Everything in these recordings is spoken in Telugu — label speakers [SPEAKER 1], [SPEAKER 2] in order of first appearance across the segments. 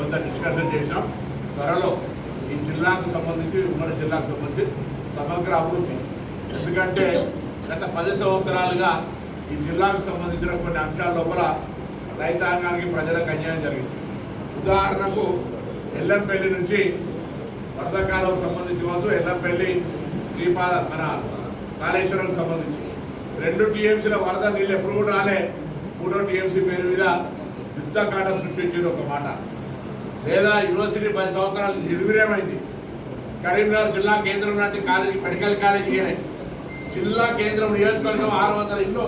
[SPEAKER 1] కొంత డిస్కషన్ చేసినాం. త్వరలో ఈ జిల్లాకు సంబంధించి ఉమ్మడి జిల్లాకు సంబంధించి సమగ్ర అభివృద్ధి, ఎందుకంటే గత 10 సంవత్సరాలుగా ఈ జిల్లాకు సంబంధించిన కొన్ని అంశాల లోపల రైతాంగానికి ప్రజలకు అన్యాయం జరిగింది. ఉదాహరణకు ఎల్లంపల్లి నుంచి వరదకాలకు సంబంధించి కావచ్చు, ఎల్లంపల్లి శ్రీపాద మన కాళేశ్వరం సంబంధించి 2 టీఎంసీల వరద నీళ్ళు ఎప్పుడు కూడా రాలే. 3వ టీఎంసీ పేరు మీద యుద్ధకాండ సృష్టించారు ఒక మాట. లేదా యూనివర్సిటీ 10 సంవత్సరాలు నిర్వీర్యమైంది. కరీంనగర్ జిల్లా కేంద్రం లాంటి కాలేజీ, మెడికల్ కాలేజీ జిల్లా కేంద్రం నియోజకవర్గం 600 ఇళ్ళు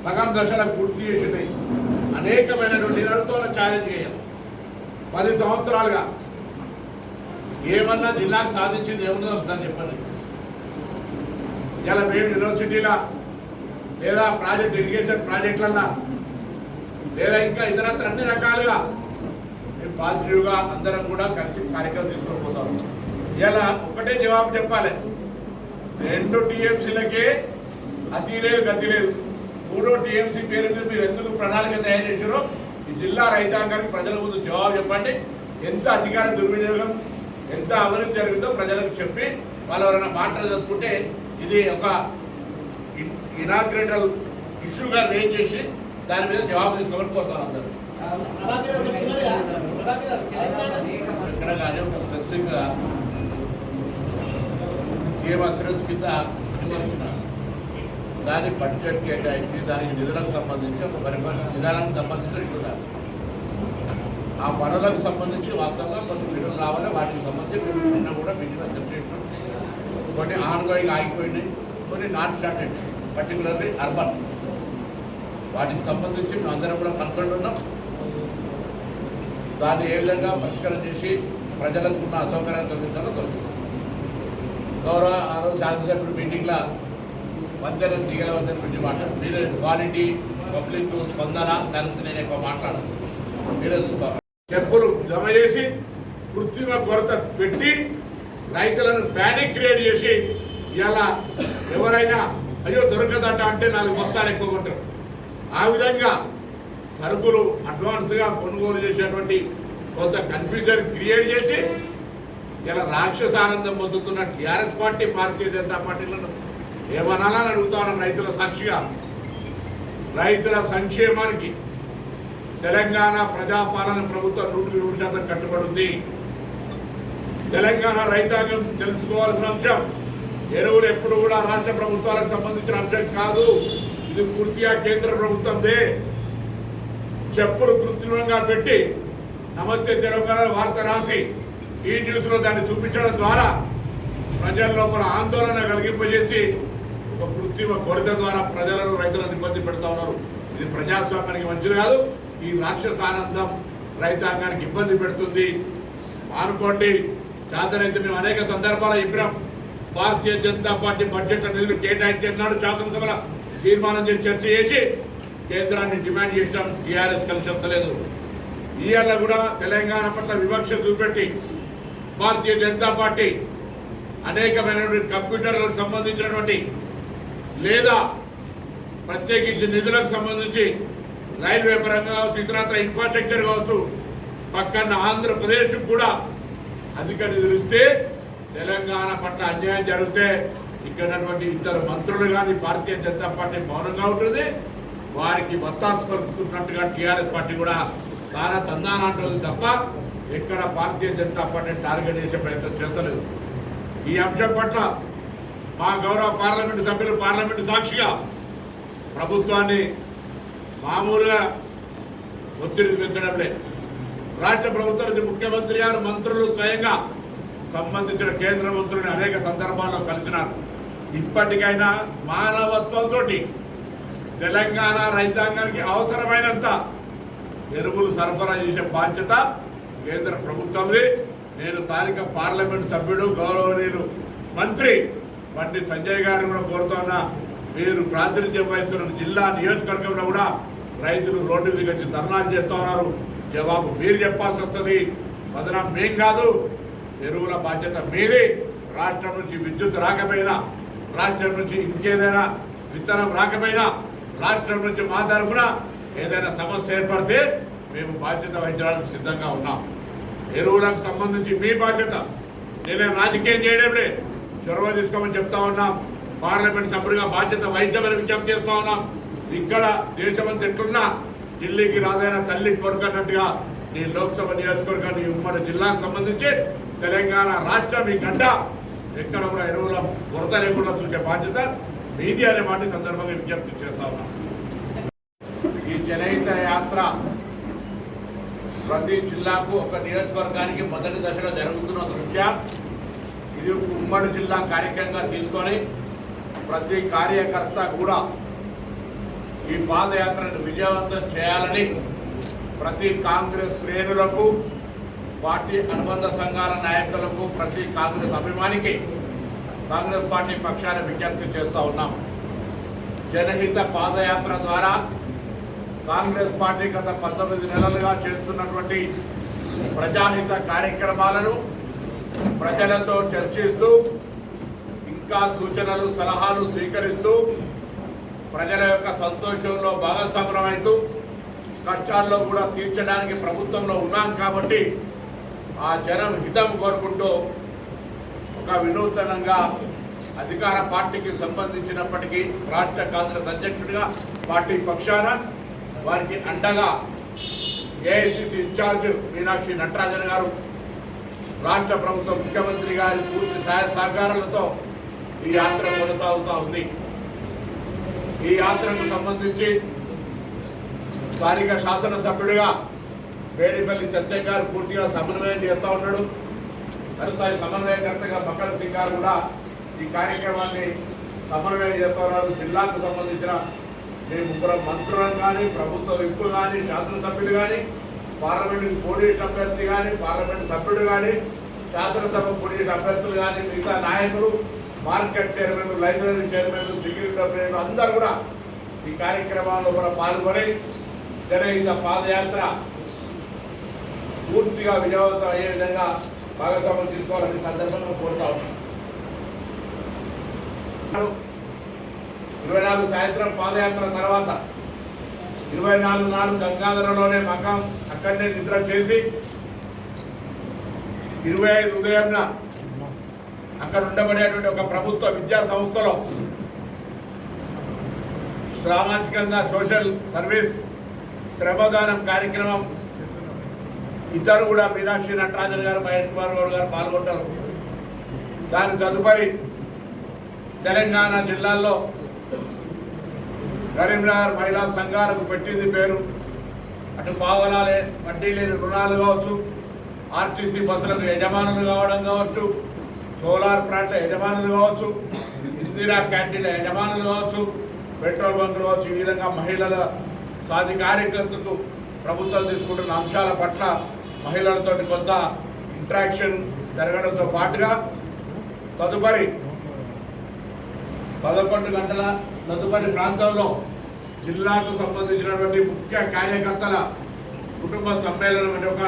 [SPEAKER 1] సగం దశలకు పూర్తి చేసినాయి. అనేకమైనటువంటి నిరుద్యోగ ఛాలెంజ్ చేయాలి. 10 సంవత్సరాలుగా ఏమన్నా జిల్లాకు సాధించింది ఏముందో ఒకసారి చెప్పండి. ఇలా మేము యూనివర్సిటీలా లేదా ప్రాజెక్ట్ ఇరిగేషన్ ప్రాజెక్టులన్నా లేదా ఇంకా ఇతరత్ర అన్ని రకాలుగా మేము పాజిటివ్గా అందరం కూడా కలిసి కార్యక్రమం తీసుకొని పోతాం. ఇలా ఒకటే జవాబు చెప్పాలి, 2 టీఎంసీలకే అతి లేదు గతి లేదు. 3వ టీఎంసీ పేరు మీద మీరు ఎందుకు ప్రణాళిక తయారు చేశారో ఈ జిల్లా రైతాంగానికి ప్రజల ముందు జవాబు చెప్పండి. ఎంత అధికార దుర్వినియోగం, ఎంత అవినీతి జరిగిందో ప్రజలకు చెప్పి వాళ్ళు ఎవరైనా మాటలు చదువుకుంటే ఇది ఒక ఇనాగ్రేటల్ ఇష్యూగా రేజ్ చేసి దాని మీద జవాబు తీసుకోమని కోరుతాను అందరూ. ఎక్కడ కానీ ఒక స్పెసిఫిక్గా సీఎం అసూరెన్స్ కింద విమర్శిస్తున్నారు. దాని బడ్జెట్ కేటాయించి దానికి నిధులకు సంబంధించి ఒక పరిపాలన విధానానికి సంబంధించిన ఇష్యూ. ఆ పనులకు సంబంధించి వాస్తవంగా కొన్ని నిధులు రావాలి. వాటికి సంబంధించి నిన్న కూడా మీటింగ్ అసెప్ట్ చేసినాం. కొన్ని ఆన్గోయింగ్ ఆగిపోయినాయి, కొన్ని నాట్ స్టార్టెడ్, పర్టికులర్లీ అర్బన్. వాటికి సంబంధించి మేము అందరం కూడా కన్సర్న్ ఉన్నాం. దాన్ని ఏ విధంగా పరిష్కారం చేసి ప్రజలకు ఉన్న అసౌకర్యాన్ని తొలగించాలో తొలగిస్తాం. గౌరవ ఆ రోజు శాసనసభ్యుడు మీటింగ్లో వంతెన తీగల వంతెన గురించి మాట్లాడు. మీరు క్వాలిటీ, పబ్లిక్ స్పందన దాని గురించి నేను ఎక్కువ మాట్లాడాను. మీరే చూసుకోవాలి. చెప్పులు జమ చేసి కృత్రిమ కొరత పెట్టి రైతులను ప్యానిక్ క్రియేట్ చేసి ఇలా ఎవరైనా అయ్యో దొరకదట అంటే 4 బస్తాలు ఎక్కువ కొంటారు. ఆ విధంగా సరుకులు అడ్వాన్స్గా కొనుగోలు చేసేటువంటి కొంత కన్ఫ్యూజన్ క్రియేట్ చేసి ఇలా రాక్షసానందం పొందుతున్న టీఆర్ఎస్ పార్టీ, భారతీయ జనతా పార్టీలను ఏమనాలని అడుగుతాను. రైతుల సాక్షిగా రైతుల సంక్షేమానికి తెలంగాణ ప్రజాపాలన ప్రభుత్వం 100% కట్టుబడి ఉంది. తెలంగాణ రైతాంగం తెలుసుకోవాల్సిన అంశం, ఎరువులు ఎప్పుడు కూడా రాష్ట్ర ప్రభుత్వాలకు సంబంధించిన అంశం కాదు. ఇది పూర్తిగా కేంద్ర ప్రభుత్వందే. చెప్పులు కృత్రిమంగా పెట్టి నమస్తే తెలంగాణ వార్త రాసి ఈ న్యూస్లో దాన్ని చూపించడం ద్వారా ప్రజల లోపల ఆందోళన కలిగింపజేసి ఒక కృత్రిమ కొరత ద్వారా ప్రజలను, రైతులను ఇబ్బంది పెడతా ఉన్నారు. ఇది ప్రజాస్వామ్యానికి మంచిది కాదు. ఈ రాక్షసానందం రైతాంగానికి ఇబ్బంది పెడుతుంది. అనుకోండి, చేతనైతే మేము అనేక సందర్భాలు చెప్పినాం. భారతీయ జనతా పార్టీ బడ్జెట్ నిధులు కేటాయించాడు. శాసనసభలో తీర్మానం చేసి చర్చ చేసి కేంద్రాన్ని డిమాండ్ చేసినాం. టీఆర్ఎస్ కలిసి వస్తలేదు. ఇవాళ కూడా తెలంగాణ పట్ల వివక్ష చూపెట్టి భారతీయ జనతా పార్టీ అనేకమైనటువంటి కంప్యూటర్లకు సంబంధించినటువంటి లేదా ప్రత్యేకించి నిధులకు సంబంధించి రైల్వే పరంగా కావచ్చు, ఇతరత్ర ఇన్ఫ్రాస్ట్రక్చర్ కావచ్చు, పక్కన ఆంధ్రప్రదేశ్ కూడా అధిక నిధులు ఇస్తే తెలంగాణ పట్ల అన్యాయం జరిగితే ఇక్కడటువంటి 2 మంత్రులు కానీ భారతీయ జనతా పార్టీ మౌనంగా ఉంటుంది. వారికి వత్తాసు పలుకుతున్నట్టుగా టీఆర్ఎస్ పార్టీ కూడా తానా తందాన అంటుంది తప్ప ఎక్కడ భారతీయ జనతా పార్టీ టార్గెట్ చేసే ప్రయత్నం చేస్తలేదు. ఈ అంశం పట్ల మా గౌరవ పార్లమెంటు సభ్యులు పార్లమెంటు సాక్షిగా ప్రభుత్వాన్ని మామూలుగా ఒత్తిడి పెంచడం లేదు. రాష్ట్ర ప్రభుత్వం నుంచి ముఖ్యమంత్రి గారు, మంత్రులు స్వయంగా సంబంధించిన కేంద్ర మంత్రులను అనేక సందర్భాల్లో కలిసినారు. ఇప్పటికైనా మానవత్వంతో తెలంగాణ రైతాంగానికి అవసరమైనంత ఎరువులు సరఫరా చేసే బాధ్యత కేంద్ర ప్రభుత్వంది. నేను స్థానిక పార్లమెంట్ సభ్యుడు గౌరవనీయులు మంత్రి బండి సంజయ్ గారిని కూడా కోరుతున్నా, మీరు ప్రాతినిధ్యం వహిస్తున్న జిల్లా నియోజకవర్గంలో కూడా రైతులు రోడ్డు మీద వచ్చి ధర్నాలు చేస్తూ ఉన్నారు. జవాబు మీరు చెప్పాల్సి వస్తుంది. బదనాం మేం కాదు, ఎరువుల బాధ్యత మీది. రాష్ట్రం నుంచి విద్యుత్ రాకపోయినా, రాష్ట్రం నుంచి ఇంకేదైనా విత్తనం రాకపోయినా, రాష్ట్రం నుంచి మా తరఫున ఏదైనా సమస్య ఏర్పడితే మేము బాధ్యత వహించడానికి సిద్ధంగా ఉన్నాం. ఎరువులకు సంబంధించి మీ బాధ్యత. నేనే రాజకీయం చేయడంలే, చొరవ తీసుకోమని చెప్తా ఉన్నాం. పార్లమెంట్ సభ్యుడిగా బాధ్యత వహించమని విజ్ఞప్తి చేస్తా ఉన్నాం. ఇక్కడ దేశమంతా ఎట్లున్నా ఢిల్లీకి రాజైన తల్లి కొడుకన్నట్టుగా నీ లోక్సభ నియోజకవర్గాన్ని ఉమ్మడి జిల్లాకు సంబంధించి తెలంగాణ రాష్ట్రం ఈ గడ్డ ఎక్కడ కూడా ఎరువుల కొరత లేకుండా చూసే బాధ్యత మీది అనే మాట సందర్భంగా విజ్ఞప్తి చేస్తా ఉన్నాం. ఈ జనహిత యాత్ర ప్రతి జిల్లాకు ఒక నియోజకవర్గానికి మొదటి దశలో జరుగుతున్న దృష్ట్యా ఇది ఉమ్మడి జిల్లా కార్యక్రమంగా తీసుకొని ప్రతి కార్యకర్త కూడా ఈ పాదయాత్రను విజయవంతం చేయాలని ప్రతి కాంగ్రెస్ శ్రేణులకు, పార్టీ అనుబంధ సంఘాల నాయకులకు, ప్రతి కాంగ్రెస్ అభిమానికి కాంగ్రెస్ పార్టీ పక్షాన విజ్ఞప్తి చేస్తూ ఉన్నాం. జనహిత పాదయాత్ర ద్వారా కాంగ్రెస్ పార్టీ గత 19 నెలలుగా చేస్తున్నటువంటి ప్రజాహిత కార్యక్రమాలను ప్రజలతో చర్చిస్తూ ఇంకా సూచనలు సలహాలు స్వీకరిస్తూ ప్రజల యొక్క సంతోషంలో భాగస్వామ్యమైతూ కష్టాల్లో కూడా తీర్చడానికి ప్రభుత్వంలో ఉన్నాం కాబట్టి ఆ జనం హితం కోరుకుంటూ ఒక వినూతనంగా అధికార పార్టీకి సంబంధించినప్పటికీ రాష్ట్ర కాంగ్రెస్ అధ్యక్షుడిగా పార్టీ పక్షాన వారికి అండగా ఏఐసిసి ఇన్ఛార్జ్ మీనాక్షి నటరాజన్ గారు, రాష్ట్ర ప్రభుత్వ ముఖ్యమంత్రి గారి పూర్తి సహాయ సహకారాలతో ఈ యాత్ర కొనసాగుతూ ఉంది. ఈ యాత్రకు సంబంధించి స్థానిక శాసనసభ్యుడిగా వేడిపల్లి సత్యం గారు పూర్తిగా సమన్వయం చేస్తూ ఉన్నాడు. స్థాయి సమన్వయకర్తగా మక్కల్ సింగ్ గారు కూడా ఈ కార్యక్రమాన్ని సమన్వయం చేస్తూ ఉన్నారు. జిల్లాకు సంబంధించిన మీ ముగ్గురు మంత్రులను కానీ, ప్రభుత్వ విప్పులు కానీ, శాసనసభ్యులు కానీ, పార్లమెంటుకి పోటీ చేసిన అభ్యర్థి కానీ, పార్లమెంటు సభ్యుడు కానీ, శాసనసభ పోటీ చేసిన అభ్యర్థులు కానీ, మిగతా నాయకులు, మార్కెట్ చైర్మన్లు, లైబ్రరీ చైర్మన్లు, సెక్యూరిటీ అభ్యర్థులు అందరూ కూడా ఈ కార్యక్రమాల్లో కూడా పాల్గొని జనహిత పాదయాత్ర పూర్తిగా విజయవంతం అయ్యే విధంగా భాగస్వామ్యం తీసుకోవాలని సందర్భంగా కోరుతా ఉన్నాను. 24 సాయంత్రం పాదయాత్ర తర్వాత 24 నాడు గంగాధరలోనే మకాం అక్కడనే నిద్ర చేసి 25 ఉదయంన అక్కడ ఉండబడేటువంటి ఒక ప్రభుత్వ విద్యా సంస్థలో సామాజికంగా సోషల్ సర్వీస్ శ్రమదానం కార్యక్రమం ఇద్దరు కూడా మీనాక్షి నటరాజన్ గారు, మహేష్ కుమార్ గౌడ్ గారు పాల్గొంటారు. దాని తదుపరి తెలంగాణ జిల్లాల్లో కరీంనగర్ మహిళా సంఘాలకు పెట్టింది పేరు. అటు పావలాలే వడ్డీ లేని రుణాలు కావచ్చు, ఆర్టీసీ బస్సులకు యజమానులు కావడం కావచ్చు, సోలార్ ప్లాంట్ల యజమానులు కావచ్చు, ఇందిరా క్యాంటీన్ల యజమానులు కావచ్చు, పెట్రోల్ బంకులు కావచ్చు, ఈ విధంగా మహిళల సాధికారికతకు ప్రభుత్వం తీసుకుంటున్న అంశాల పట్ల మహిళలతో కొంత ఇంటరాక్షన్ జరగడంతో పాటుగా తదుపరి 11 గంటల తదుపరి ప్రాంతంలో జిల్లాకు సంబంధించినటువంటి ముఖ్య కార్యకర్తల కుటుంబ సమ్మేళనం అనే ఒక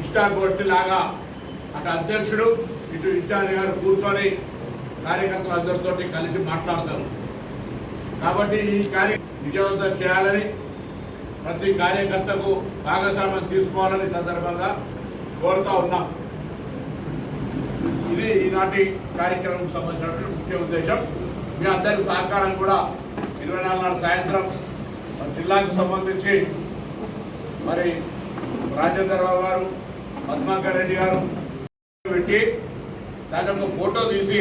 [SPEAKER 1] ఇష్టాగోష్ఠి లాగా అటు అధ్యక్షుడు ఇటు ఇన్ఛార్జ్ గారు కూర్చొని కార్యకర్తలందరితో కలిసి మాట్లాడతారు. కాబట్టి ఈ విజయవంతం చేయాలని ప్రతి కార్యకర్తకు భాగస్వామ్యం తీసుకోవాలని సందర్భంగా కోరుతూ ఉన్నాం. ఇది ఈనాటి కార్యక్రమం సంబంధించినటువంటి ముఖ్య ఉద్దేశం. మీ అందరి సహకారం కూడా 24 నాడు సాయంత్రం జిల్లాకు సంబంధించి మరి రాజేందర్ రావు గారు, పద్మాకర్ రెడ్డి గారు పెట్టి దాని ఒక ఫోటో తీసి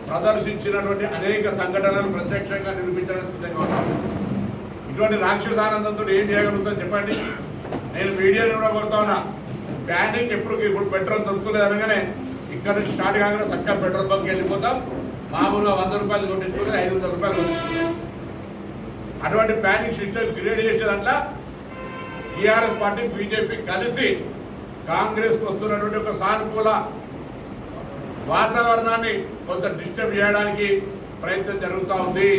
[SPEAKER 1] ప్రదర్శించినటువంటి అనేక సంఘటనలు ప్రత్యక్షంగా నిరూపించడం సిద్ధంగా ఉన్నాను. ఇటువంటి రాక్షసానందంతో ఏం చేయగలుగుతాను చెప్పండి. నేను మీడియాలో కూడా కోరుతా ఉన్నా, ప్యానిక్ ఇప్పుడు పెట్రోల్ దొరుకుతుంది అనగానే ఇక్కడ నుంచి స్టార్ట్ కాగానే చక్కగా పెట్రోల్ బంక్కి వెళ్ళిపోతాం. మామూలుగా 100 రూపాయలు కొట్టించుకుంటే 500 రూపాయలు కొట్టించుకుంటాం. అటువంటి ప్యానిక్ సిస్టమ్ క్రియేట్ చేసేదంట్లా టీఆర్ఎస్ పార్టీ, బీజేపీ కలిసి కాంగ్రెస్కి వస్తున్నటువంటి ఒక సానుకూల వాతావరణాన్ని కొంత డిస్టర్బ్ చేయడానికి ప్రయత్నం జరుగుతూ ఉంది.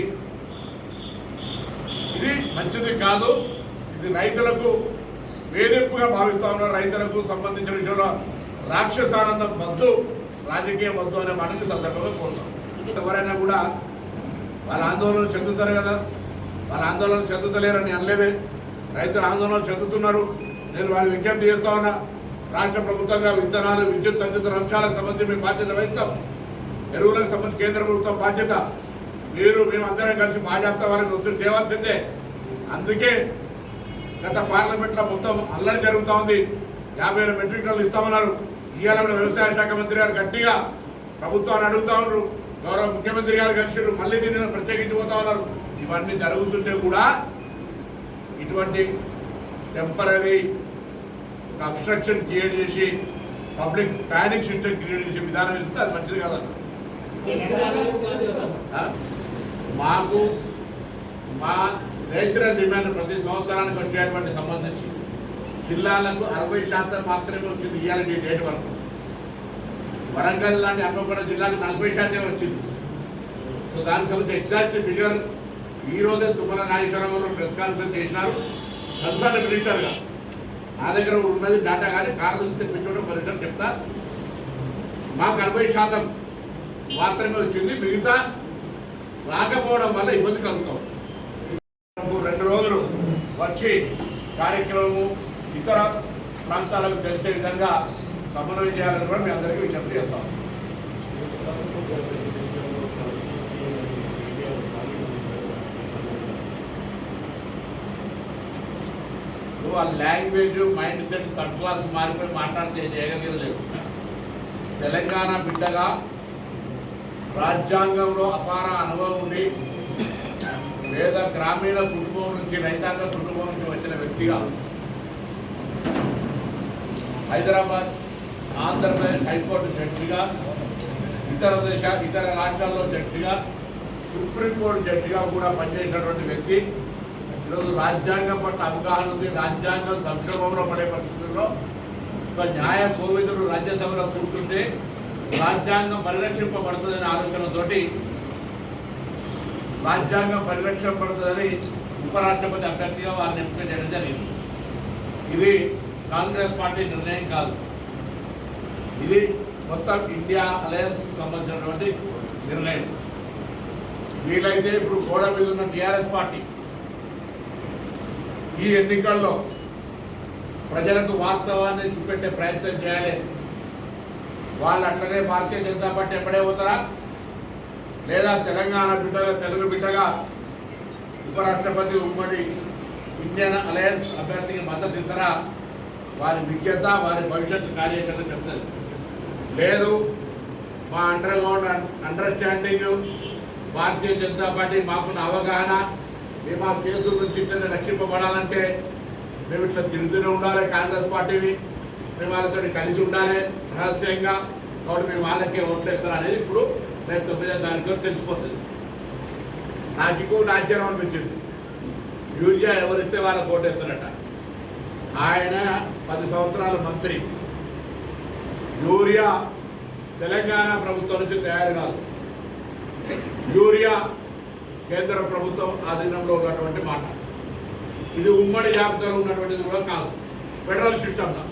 [SPEAKER 1] ఇది మంచిది కాదు. ఇది రైతులకు వేధింపుగా భావిస్తూ ఉన్నారు. రైతులకు సంబంధించిన విషయంలో రాక్షసానందం వద్దు, రాజకీయం వద్దు అనే మాటని సందర్భంగా కోరుతాం. ఎవరైనా కూడా వాళ్ళ ఆందోళన చెందుతారు కదా, వాళ్ళ ఆందోళన చెందుతలేరని అనలేదే. రైతులు ఆందోళన చెందుతున్నారు. నేను వారి విజ్ఞప్తి చేస్తా ఉన్నా, రాష్ట్ర ప్రభుత్వంగా విత్తనాలు, విద్యుత్ తదితర అంశాలకు సంబంధించి మేము బాధ్యత వహిస్తాం. ఎరువులకు సంబంధించి కేంద్ర ప్రభుత్వం బాధ్యత. మేము అందరం కలిసి భాజపా వారికి ఒత్తిడి తేవాల్సిందే. అందుకే గత పార్లమెంట్లో మొత్తం అల్లరి జరుగుతూ ఉంది. 50,000 మెట్రిక్ టన్నులు ఇస్తామన్నారు. ఇవాళ వ్యవసాయ శాఖ మంత్రి గారు గట్టిగా ప్రభుత్వాన్ని అడుగుతా ఉన్నారు. గౌరవ ముఖ్యమంత్రి గారు కలిసి మళ్ళీ దీన్ని ప్రత్యేకించి పోతా ఉన్నారు. ఇవన్నీ జరుగుతుంటే కూడా ఇటువంటి టెంపరీ అబ్స్ట్రక్షన్ క్రియేట్ చేసి పబ్లిక్ ప్యానిక్ సిస్టమ్ క్రియేట్ చేసే విధానం వెళ్తే అది మంచిది కాదన్న. మాకు మా నేచురల్ డిమాండ్ ప్రతి సంవత్సరానికి వచ్చేటువంటి సంబంధించి జిల్లాలకు 60% మాత్రమే వచ్చింది ఇవాళ డేట్ వరకు. వరంగల్ లాంటి హన్మకొండ జిల్లాకు 40% వచ్చింది. సో దానికి సంబంధించి ఎగ్జాక్ట్ ఫిగర్ ఈ రోజే తుమ్మల నాగేశ్వరరావు గారు ప్రెస్ కాన్ఫరెన్స్ చేసినారు కన్సర్న్ మినిస్టర్గా. నా దగ్గర ఉన్నది డేటా కానీ కారణం తెప్పించడం పరిశ్రమ చెప్తా. మాకు 60% మాత్రమే వచ్చింది. మిగతా రాకపోవడం వల్ల ఇబ్బంది కలుగుతాం. 2 రోజులు వచ్చి కార్యక్రమము ఇతర ప్రాంతాలకు తెలిసే విధంగా సమన్వయం చేయాలని కూడా మీ అందరికీ విజ్ఞప్తి చేస్తాం. ఆ language mind set third class మారిపోయి మాట్లాడితే చేయగలిగేది లేదు. తెలంగాణ బిడ్డగా రాజ్యాంగంలో అపార అనుభవం ఉండి పేద గ్రామీణ కుటుంబం నుంచి రైతాంగ కుటుంబం నుంచి వచ్చిన వ్యక్తిగా హైదరాబాద్, ఆంధ్రప్రదేశ్ హైకోర్టు జడ్జిగా, ఇతర రాష్ట్రాల్లో జడ్జిగా, సుప్రీంకోర్టు జడ్జిగా కూడా పనిచేసినటువంటి వ్యక్తి. ఈరోజు రాజ్యాంగం పట్ల అవగాహన ఉంది. రాజ్యాంగం సంక్షోభంలో పడే పరిస్థితుల్లో ఒక న్యాయ కోవిదుడు రాజ్యసభలో కూర్చుంటే రాజ్యాంగం పరిరక్షింపబడుతుందనే ఆలోచనతోటి రాజ్యాంగం పరిరక్షింపబడుతుందని ఉపరాష్ట్రపతి అభ్యర్థిగా వారిని ఎంపిక చేయడం జరిగింది. ఇది కాంగ్రెస్ పార్టీ నిర్ణయం కాదు. ఇది మొత్తం ఇండియా అలయన్స్ సంబంధించినటువంటి నిర్ణయం. వీలైతే ఇప్పుడు గోడ మీద ఉన్న టీఆర్ఎస్ పార్టీ ఈ ఎన్నికల్లో ప్రజలకు వాస్తవాన్ని చూపెట్టే ప్రయత్నం చేయాలి. వాళ్ళు అట్లనే భారతీయ జనతా పార్టీ ఎప్పుడే పోతారా, లేదా తెలంగాణ బిడ్డగా, తెలుగు బిడ్డగా ఉపరాష్ట్రపతి ఉమ్మడి ఇండియన్ అలయన్స్ అభ్యర్థికి మద్దతు ఇస్తారా, వారి విజ్ఞత, వారి భవిష్యత్తు కార్యకర్త చెప్తుంది. లేదు మా underground understanding Bharatiya Janata party మాకున్న అవగాహన, మేము ఆ కేసుల నుంచి ఇట్లా రక్షింపబడాలంటే మేము ఇట్లా తిరుగుతూనే ఉండాలి, కాంగ్రెస్ పార్టీని మేము వాళ్ళతో కలిసి ఉండాలి రహస్యంగా, కాబట్టి మేము వాళ్ళకే ఓట్లు వేస్తాం అనేది ఇప్పుడు రేపు 9వ తారీఖు తెలిసిపోతుంది. నాకు ఇంకొకటి ఆశ్చర్యం అనిపించింది. యూరియా ఎవరిస్తే వాళ్ళకి ఓటేస్తారట. ఆయన 10 సంవత్సరాల మంత్రి. యూరియా తెలంగాణ ప్రభుత్వం నుంచి తయారు కాదు. యూరియా కేంద్ర ప్రభుత్వం ఆధీనంలో ఉన్నటువంటి మాట. ఇది ఉమ్మడి జాబితాలో ఉన్నటువంటిది కూడా కాదు, ఫెడరల్ సిస్టమ్లో.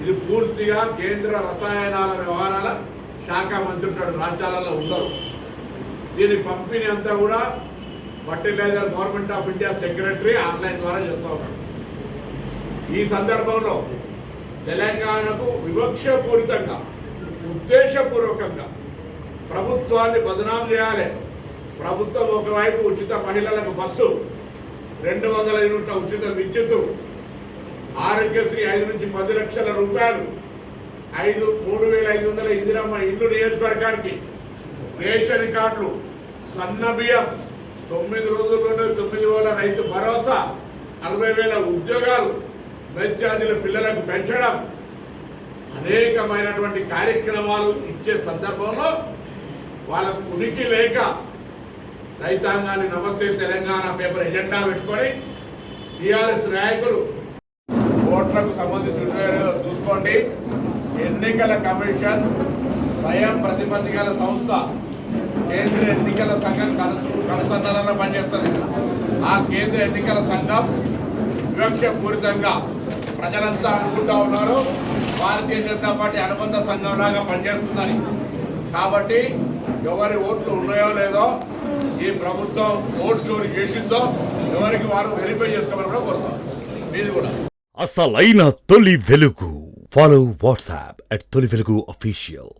[SPEAKER 1] ఇది పూర్తిగా కేంద్ర రసాయనాల వ్యవహారాల శాఖ మంత్రి ఉంటాడు, రాష్ట్రాలలో ఉండరు. దీని పంపిణీ అంతా కూడా fertiliser government of India secretary online ద్వారా చేస్తూ ఉన్నాడు. ఈ సందర్భంలో తెలంగాణకు వివక్షపూరితంగా, ఉద్దేశపూర్వకంగా ప్రభుత్వాన్ని బదనాం చేయాలి. ప్రభుత్వం ఒకవైపు ఉచిత మహిళలకు బస్సు, 200 యూనిట్ల ఉచిత విద్యుత్తు, ఆరోగ్యశ్రీ 5 నుంచి 10 లక్షల రూపాయలు, 3,500 ఇందిరమ్మ ఇల్లు నియోజకవర్గానికి, రేషన్ కార్డులు, సన్న బియ్యం, 9 రోజుల్లోనే 9,000 రైతు భరోసా, 60,000 ఉద్యోగాలు, మెచ్చార్జీల పిల్లలకు పెంచడం, అనేకమైనటువంటి కార్యక్రమాలు ఇచ్చే సందర్భంలో వాళ్ళకు ఉనికి లేక రైతాంగాన్ని నమస్తే తెలంగాణ పేపర్ ఎజెండా పెట్టుకొని టీఆర్ఎస్ నాయకులు ఓట్లకు సంబంధించిన చూసుకోండి. ఎన్నికల కమిషన్ స్వయం ప్రతిపత్తి గల సంస్థ, కేంద్ర ఎన్నికల సంఘం కనుసంధానంలో పనిచేస్తుంది. ఆ కేంద్ర ఎన్నికల సంఘం వివక్షపూరితంగా ప్రజలంతా అనుకుంటా ఉన్నారు భారతీయ జనతా పార్టీ అనుబంధ సంఘంలాగా పనిచేస్తుందని. కాబట్టి ఎవరి ఓట్లు ఉన్నాయో లేదో, ఈ ప్రభుత్వం ఓటు చోరీ చేసిందో ఎవరికి వారు వెరిఫై చేసుకోమని కూడా కోరుతాం. మీది కూడా
[SPEAKER 2] అసలైన తొలి వెలుగు Follow WhatsApp at Toli Velugu Official.